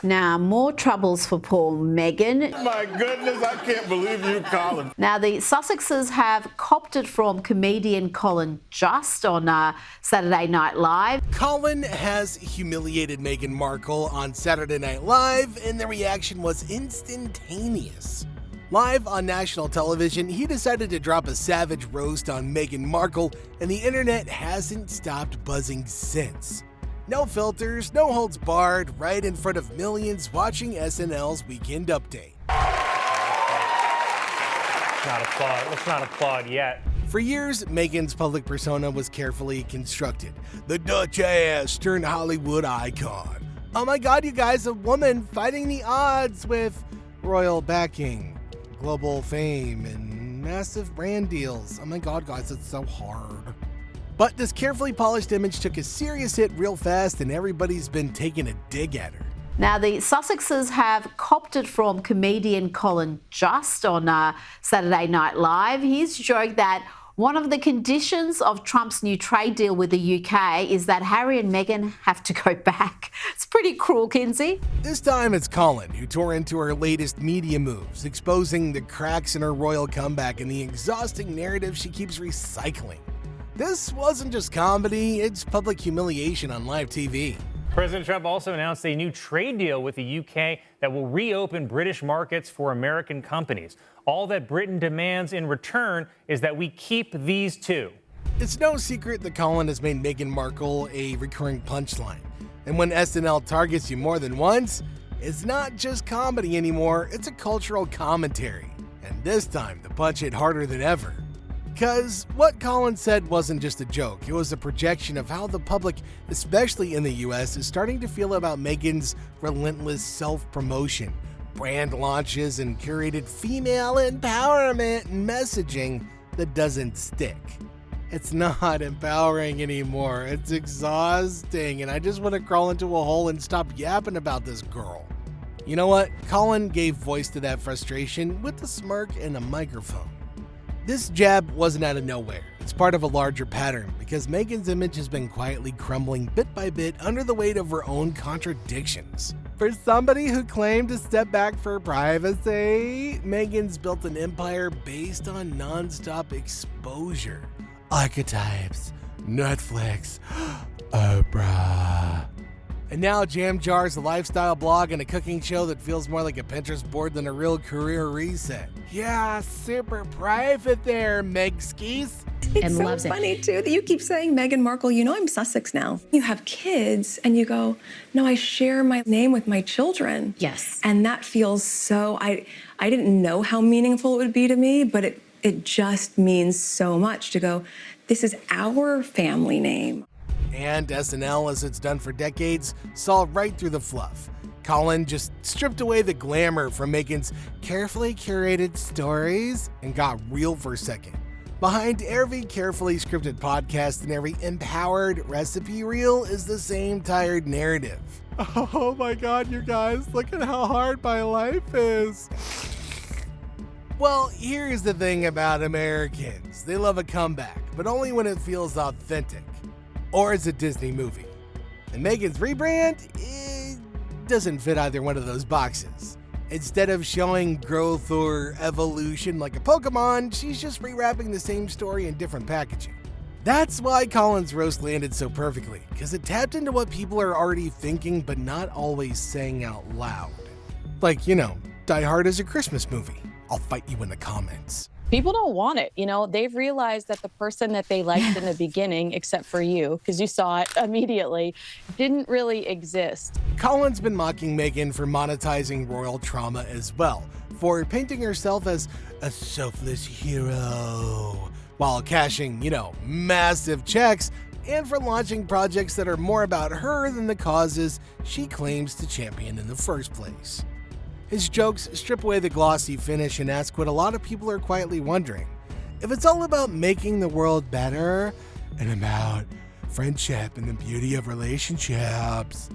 Now, more troubles for poor Meghan. My goodness, I can't believe you, Colin. Now, the Sussexes have copped it from comedian Colin Jost on Saturday Night Live. Colin has humiliated Meghan Markle on Saturday Night Live, and the reaction was instantaneous. Live on national television, he decided to drop a savage roast on Meghan Markle, and the internet hasn't stopped buzzing since. No filters, no holds barred, right in front of millions watching SNL's Weekend Update. Let's not applaud yet. For years, Meghan's public persona was carefully constructed. The Duchess turned Hollywood icon. Oh my god, you guys, a woman fighting the odds with royal backing, global fame, and massive brand deals. Oh my god, guys, it's so hard. But this carefully polished image took a serious hit real fast, and everybody's been taking a dig at her. Now, the Sussexes have copped it from comedian Colin Jost on Saturday Night Live. He's joked that one of the conditions of Trump's new trade deal with the UK is that Harry and Meghan have to go back. It's pretty cruel, Kinsey. This time it's Colin who tore into her latest media moves, exposing the cracks in her royal comeback and the exhausting narrative she keeps recycling. This wasn't just comedy, it's public humiliation on live TV. President Trump also announced a new trade deal with the UK that will reopen British markets for American companies. All that Britain demands in return is that we keep these two. It's no secret that Colin has made Meghan Markle a recurring punchline. And when SNL targets you more than once, it's not just comedy anymore, it's a cultural commentary. And this time, the punch hit harder than ever. Because what Colin said wasn't just a joke, it was a projection of how the public, especially in the US, is starting to feel about Meghan's relentless self-promotion, brand launches, and curated female empowerment messaging that doesn't stick. It's not empowering anymore, it's exhausting, and I just want to crawl into a hole and stop yapping about this girl. You know what? Colin gave voice to that frustration with a smirk and a microphone. This jab wasn't out of nowhere. It's part of a larger pattern because Meghan's image has been quietly crumbling bit by bit under the weight of her own contradictions. For somebody who claimed to step back for privacy, Meghan's built an empire based on nonstop exposure. Archetypes, Netflix, Oprah. And now Jam Jar's a lifestyle blog and a cooking show that feels more like a Pinterest board than a real career reset. Yeah, super private there, Megskis. It's so funny, too, that you keep saying Meghan Markle, you know I'm Sussex now. You have kids, and you go, no, I share my name with my children. Yes. And that feels so, I didn't know how meaningful it would be to me, but it just means so much to go, this is our family name. And SNL, as it's done for decades, saw right through the fluff. Colin just stripped away the glamour from Meghan's carefully curated stories and got real for a second. Behind every carefully scripted podcast and every empowered recipe reel is the same tired narrative. Oh my god, you guys, look at how hard my life is. Well, here's the thing about Americans. They love a comeback, but only when it feels authentic. Or it's a Disney movie. And Meghan's rebrand, it doesn't fit either one of those boxes. Instead of showing growth or evolution like a Pokemon, she's just rewrapping the same story in different packaging. That's why Colin's roast landed so perfectly, because it tapped into what people are already thinking but not always saying out loud. Like, Die Hard is a Christmas movie. I'll fight you in the comments. People don't want it. They've realized that the person that they liked in the beginning, except for you, because you saw it immediately, didn't really exist. Colin's been mocking Meghan for monetizing royal trauma as well, for painting herself as a selfless hero, while cashing, massive checks, and for launching projects that are more about her than the causes she claims to champion in the first place. His jokes strip away the glossy finish and ask what a lot of people are quietly wondering. If it's all about making the world better and about friendship and the beauty of relationships,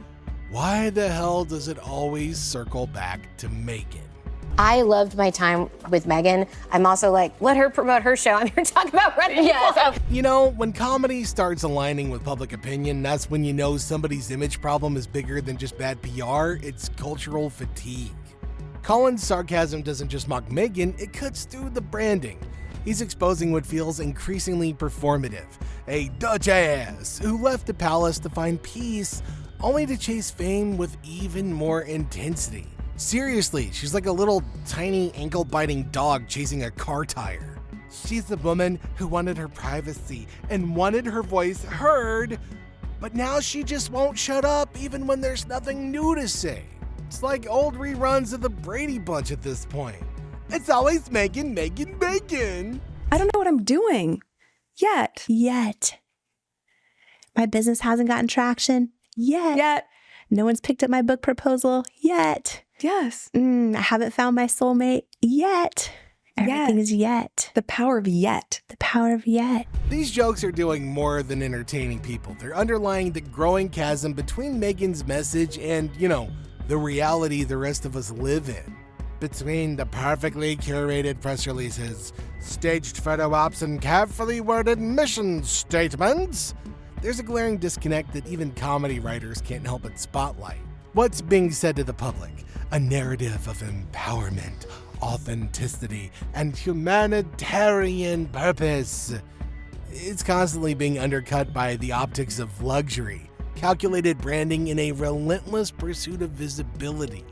why the hell does it always circle back to Meghan? I loved my time with Meghan. I'm also like, let her promote her show. I'm here to talk about running. Yes. You know, when comedy starts aligning with public opinion, that's when you know somebody's image problem is bigger than just bad PR. It's cultural fatigue. Colin's sarcasm doesn't just mock Meghan, it cuts through the branding. He's exposing what feels increasingly performative. A duchess who left the palace to find peace, only to chase fame with even more intensity. Seriously, she's like a little tiny ankle-biting dog chasing a car tire. She's the woman who wanted her privacy and wanted her voice heard, but now she just won't shut up even when there's nothing new to say. It's like old reruns of the Brady Bunch at this point. It's always Meghan, Meghan, Meghan. I don't know what I'm doing yet. My business hasn't gotten traction yet. No one's picked up my book proposal yet. Yes. I haven't found my soulmate yet. Everything is yet. The power of yet. The power of yet. These jokes are doing more than entertaining people. They're underlying the growing chasm between Meghan's message and, the reality the rest of us live in. Between the perfectly curated press releases, staged photo ops, and carefully worded mission statements, there's a glaring disconnect that even comedy writers can't help but spotlight. What's being said to the public? A narrative of empowerment, authenticity, and humanitarian purpose. It's constantly being undercut by the optics of luxury, calculated branding, in a relentless pursuit of visibility.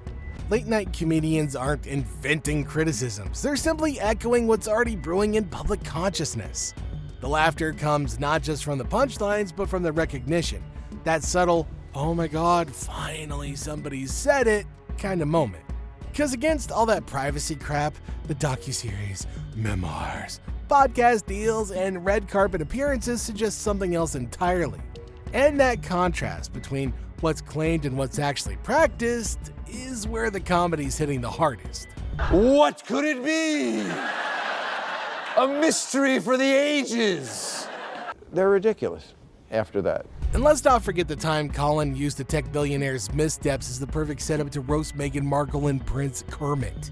Late-night comedians aren't inventing criticisms, they're simply echoing what's already brewing in public consciousness. The laughter comes not just from the punchlines, but from the recognition. That subtle, oh my god, finally somebody said it kind of moment. Because against all that privacy crap, the docuseries, memoirs, podcast deals, and red carpet appearances suggest something else entirely. And that contrast between what's claimed and what's actually practiced is where the comedy's hitting the hardest. What could it be? A mystery for the ages. They're ridiculous after that. And let's not forget the time Colin used the tech billionaire's missteps as the perfect setup to roast Meghan Markle and Prince Kermit.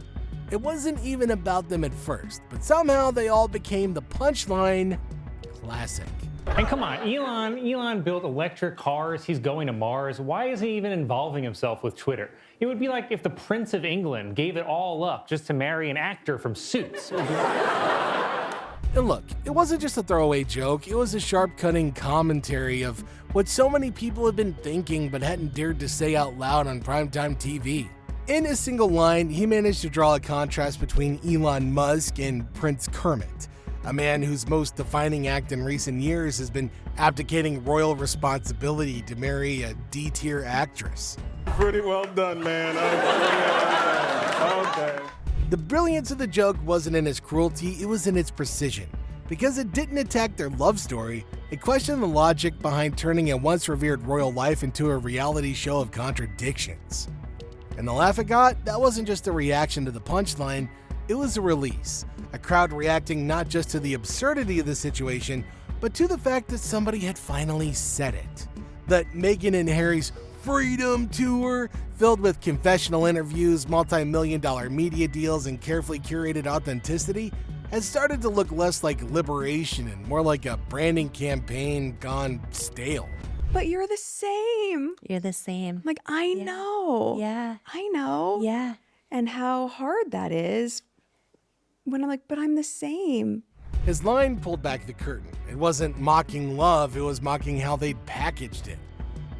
It wasn't even about them at first, but somehow they all became the punchline. Classic. And come on, Elon built electric cars, he's going to Mars. Why is he even involving himself with Twitter? It would be like if the Prince of England gave it all up just to marry an actor from Suits. And look, it wasn't just a throwaway joke, it was a sharp-cutting commentary of what so many people have been thinking but hadn't dared to say out loud on primetime TV. In a single line, he managed to draw a contrast between Elon Musk and Prince Kermit, a man whose most defining act in recent years has been abdicating royal responsibility to marry a D-tier actress. Pretty well done, man. Okay. The brilliance of the joke wasn't in its cruelty, it was in its precision. Because it didn't attack their love story, it questioned the logic behind turning a once revered royal life into a reality show of contradictions. And the laugh it got, that wasn't just a reaction to the punchline, it was a release. A crowd reacting not just to the absurdity of the situation, but to the fact that somebody had finally said it. That Meghan and Harry's Freedom Tour, filled with confessional interviews, multi-million-dollar media deals, and carefully curated authenticity, has started to look less like liberation and more like a branding campaign gone stale. But you're the same. You're the same. Like, I know. Yeah. I know. Yeah. And how hard that is when I'm like, but I'm the same. His line pulled back the curtain. It wasn't mocking love, it was mocking how they'd packaged it.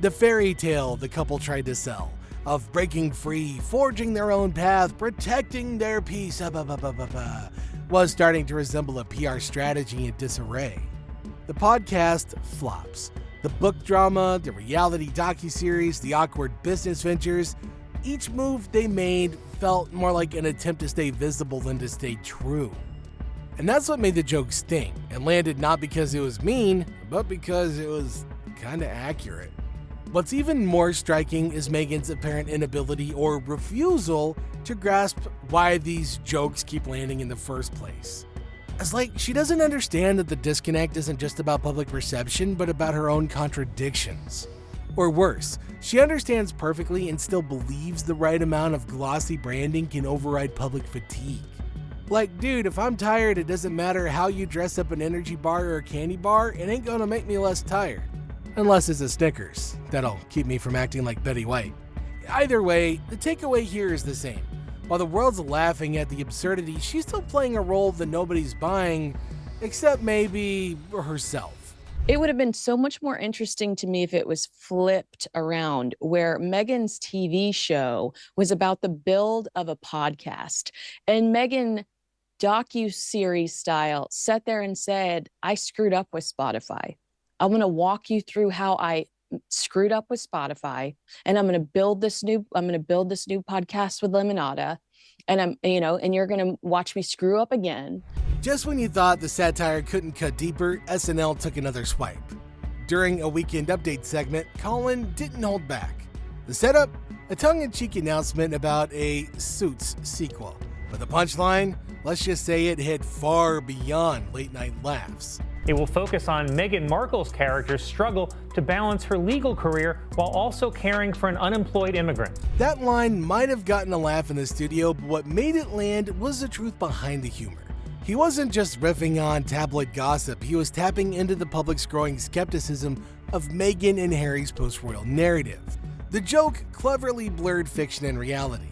The fairy tale the couple tried to sell, of breaking free, forging their own path, protecting their peace, was starting to resemble a PR strategy in disarray. The podcast flops. The book drama, the reality docuseries, the awkward business ventures, each move they made felt more like an attempt to stay visible than to stay true. And that's what made the joke sting, and landed not because it was mean, but because it was kinda accurate. What's even more striking is Meghan's apparent inability or refusal to grasp why these jokes keep landing in the first place. It's like she doesn't understand that the disconnect isn't just about public perception, but about her own contradictions. Or worse, she understands perfectly and still believes the right amount of glossy branding can override public fatigue. Like, dude, if I'm tired, it doesn't matter how you dress up an energy bar or a candy bar, it ain't gonna make me less tired. Unless it's a Snickers. That'll keep me from acting like Betty White. Either way, the takeaway here is the same. While the world's laughing at the absurdity, she's still playing a role that nobody's buying, except maybe herself. It would have been so much more interesting to me if it was flipped around, where Meghan's TV show was about the build of a podcast. And Meghan, docu-series style, sat there and said, I screwed up with Spotify. I'm going to walk you through how I screwed up with Spotify, and I'm going to build this new podcast with Lemonada, and and you're going to watch me screw up again. Just when you thought the satire couldn't cut deeper, SNL took another swipe. During a Weekend Update segment, Colin didn't hold back. The setup? A tongue-in-cheek announcement about a Suits sequel. But the punchline? Let's just say it hit far beyond late-night laughs. It will focus on Meghan Markle's character's struggle to balance her legal career while also caring for an unemployed immigrant. That line might have gotten a laugh in the studio, but what made it land was the truth behind the humor. He wasn't just riffing on tabloid gossip, he was tapping into the public's growing skepticism of Meghan and Harry's post-royal narrative. The joke cleverly blurred fiction and reality.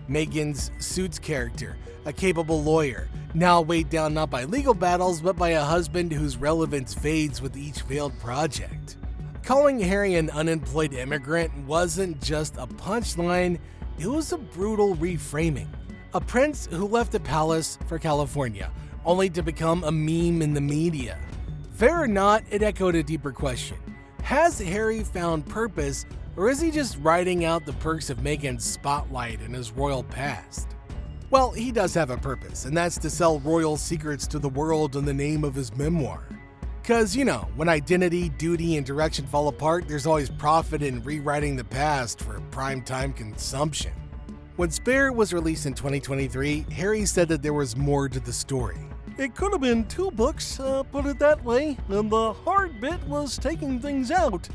Meghan's Suits character, a capable lawyer, now weighed down not by legal battles but by a husband whose relevance fades with each failed project. Calling Harry an unemployed immigrant wasn't just a punchline, it was a brutal reframing. A prince who left the palace for California, only to become a meme in the media. Fair or not, it echoed a deeper question. Has Harry found purpose, or is he just riding out the perks of Meghan's spotlight in his royal past? Well, he does have a purpose, and that's to sell royal secrets to the world in the name of his memoir. Cause, when identity, duty, and direction fall apart, there's always profit in rewriting the past for primetime consumption. When Spare was released in 2023, Harry said that there was more to the story. It could have been 2 books, put it that way, and the hard bit was taking things out,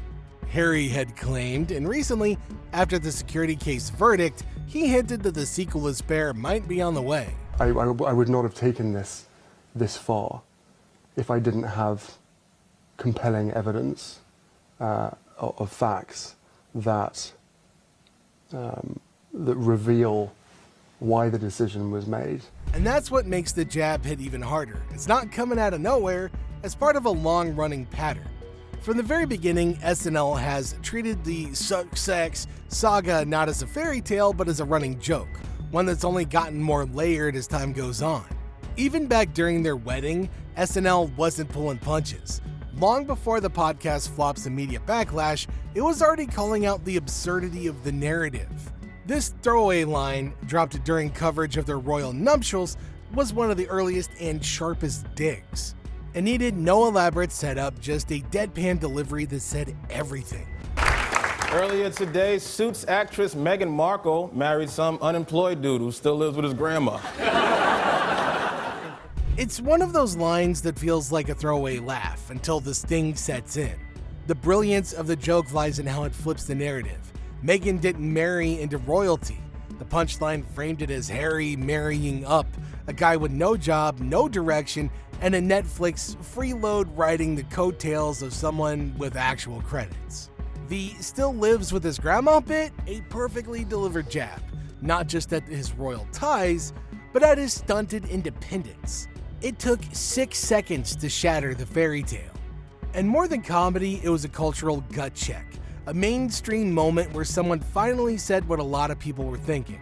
Harry had claimed, and recently, after the security case verdict, he hinted that the sequel to Spare might be on the way. I would not have taken this far if I didn't have compelling evidence of facts that reveal why the decision was made. And that's what makes the jab hit even harder. It's not coming out of nowhere, as part of a long-running pattern. From the very beginning, SNL has treated the Sussexes saga not as a fairy tale, but as a running joke, one that's only gotten more layered as time goes on. Even back during their wedding, SNL wasn't pulling punches. Long before the podcast flops and media backlash, it was already calling out the absurdity of the narrative. This throwaway line, dropped during coverage of their royal nuptials, was one of the earliest and sharpest digs. It needed no elaborate setup, just a deadpan delivery that said everything. Earlier today, Suits actress Meghan Markle married some unemployed dude who still lives with his grandma. It's one of those lines that feels like a throwaway laugh until the sting sets in. The brilliance of the joke lies in how it flips the narrative. Meghan didn't marry into royalty. The punchline framed it as Harry marrying up, a guy with no job, no direction, and a Netflix freeload riding the coattails of someone with actual credits. The still lives with his grandma bit, a perfectly delivered jab, not just at his royal ties, but at his stunted independence. It took 6 seconds to shatter the fairy tale. And more than comedy, it was a cultural gut check. A mainstream moment where someone finally said what a lot of people were thinking.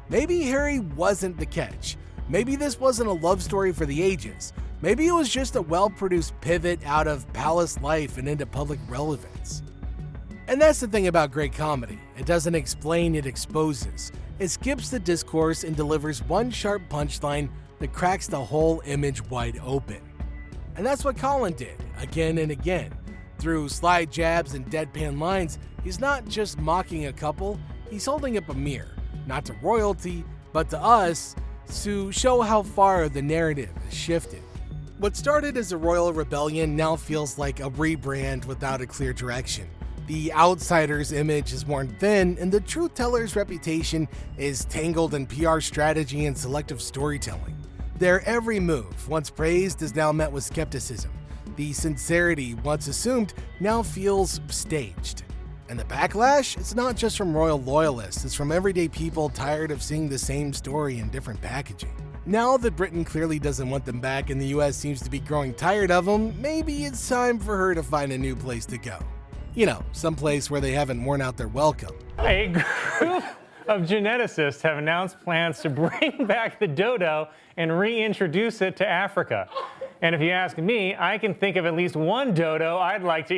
Maybe Harry wasn't the catch. Maybe this wasn't a love story for the ages. Maybe it was just a well-produced pivot out of palace life and into public relevance. And that's the thing about great comedy. It doesn't explain, it exposes. It skips the discourse and delivers one sharp punchline that cracks the whole image wide open. And that's what Colin did, again and again. Through sly jabs and deadpan lines, he's not just mocking a couple, he's holding up a mirror, not to royalty, but to us, to show how far the narrative has shifted. What started as a royal rebellion now feels like a rebrand without a clear direction. The outsider's image is worn thin, and the truth teller's reputation is tangled in PR strategy and selective storytelling. Their every move, once praised, is now met with skepticism. The sincerity, once assumed, now feels staged. And the backlash? It's not just from royal loyalists, it's from everyday people tired of seeing the same story in different packaging. Now that Britain clearly doesn't want them back and the US seems to be growing tired of them, maybe it's time for her to find a new place to go. You know, someplace where they haven't worn out their welcome. A group of geneticists have announced plans to bring back the dodo and reintroduce it to Africa. And if you ask me, I can think of at least one dodo I'd like to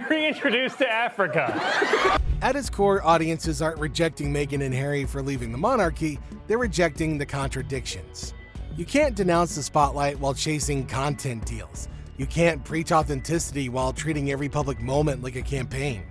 reintroduce to Africa. At its core, audiences aren't rejecting Meghan and Harry for leaving the monarchy, they're rejecting the contradictions. You can't denounce the spotlight while chasing content deals. You can't preach authenticity while treating every public moment like a campaign.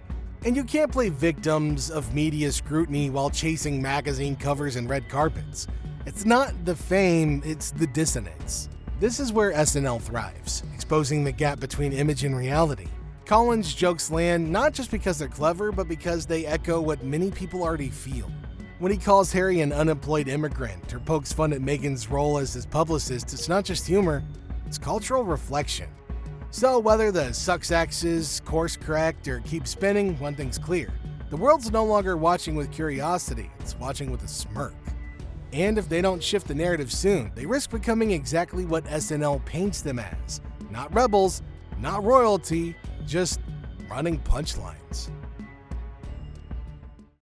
And you can't play victims of media scrutiny while chasing magazine covers and red carpets. It's not the fame, it's the dissonance. This is where SNL thrives, exposing the gap between image and reality. Colin's jokes land not just because they're clever, but because they echo what many people already feel. When he calls Harry an unemployed immigrant or pokes fun at Meghan's role as his publicist, it's not just humor, it's cultural reflection. So whether the Sussexes course correct or keep spinning, one thing's clear. The world's no longer watching with curiosity, it's watching with a smirk. And if they don't shift the narrative soon, they risk becoming exactly what SNL paints them as. Not rebels, not royalty, just running punchlines.